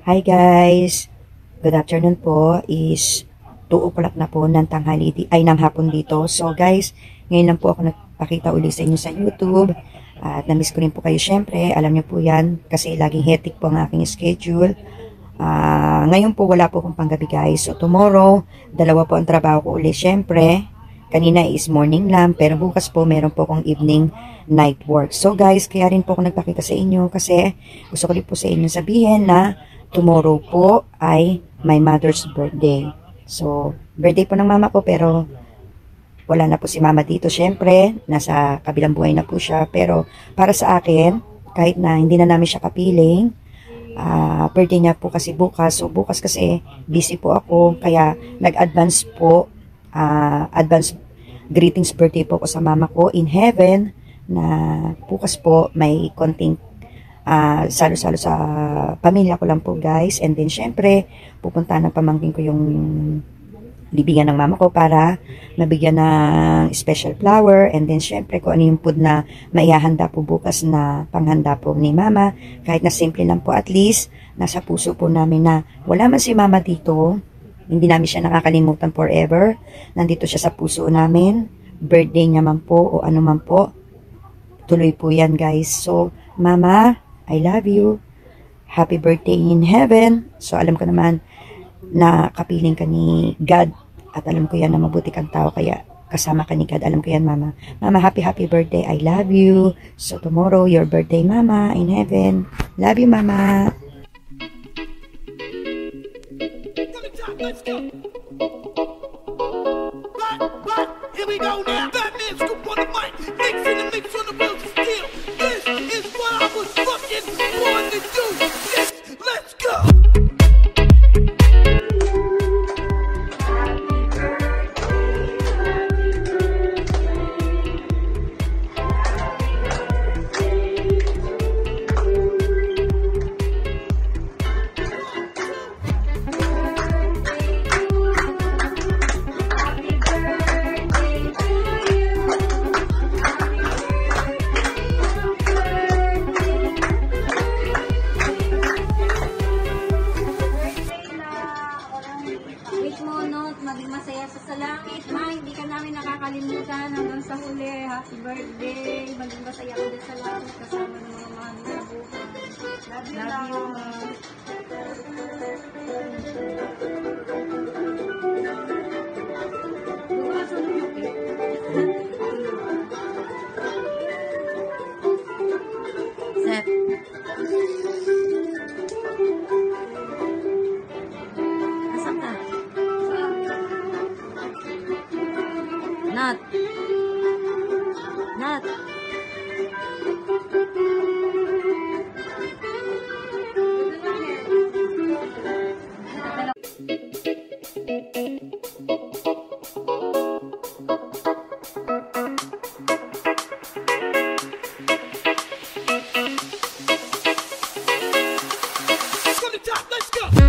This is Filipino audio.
Hi guys! Good afternoon po. Is 2 o'clock na po ng tanghali, ng hapon dito. So guys, ngayon lang po ako nagpakita ulit sa inyo sa YouTube. At namiss ko rin po kayo syempre. Alam niyo po yan kasi laging hectic po ang aking schedule. Ngayon po wala po akong panggabi guys. So tomorrow, dalawa po ang trabaho ko ulit syempre. Kanina is morning lang, pero bukas po meron po akong evening night work. So guys, kaya rin po ako nagpakita sa inyo kasi gusto ko rin po sa inyo sabihin na tomorrow po ay my mother's birthday. So, birthday po ng mama ko pero wala na po si mama dito. Syempre, nasa kabilang buhay na po siya. Pero para sa akin, kahit na hindi na namin siya kapiling, birthday niya po kasi bukas. So, bukas kasi busy po ako. Kaya nag-advance po, advance greetings birthday po ko sa mama ko in heaven na bukas po may konting salo-salo sa pamilya ko lang po guys. And then syempre pupunta ng pamangkin ko yung libingan ng mama ko para mabigyan ng special flower. And then syempre kung ano yung food na maihahanda po bukas na panghanda po ni mama, kahit na simple lang po, at least nasa puso po namin na wala man si mama dito, hindi namin siya nakakalimutan forever. Nandito siya sa puso namin. Birthday niya man po o ano man po, tuloy po yan guys. So mama, I love you. Happy birthday in heaven. So alam ko naman na kapiling ka ni God. At alam ko yan na mabuti kang tao. Kaya kasama ka ni God. Alam ko yan mama. Mama, happy birthday. I love you. So tomorrow, your birthday mama in heaven. Love you mama. Let's go. But, here we go now. Batman scoop on the mic, mixing the mix on the wheels of steel. This is what I was fucking born to do. Yes, let's go. Maging masaya sa langit, ma, hindi ka namin nakakalimutan hanggang sa huli. Happy birthday, maging masaya ko din sa langit kasama ng mga mahal sa buhay. Love you, ma. Set. Asan ka? Nat. From the top, let's go.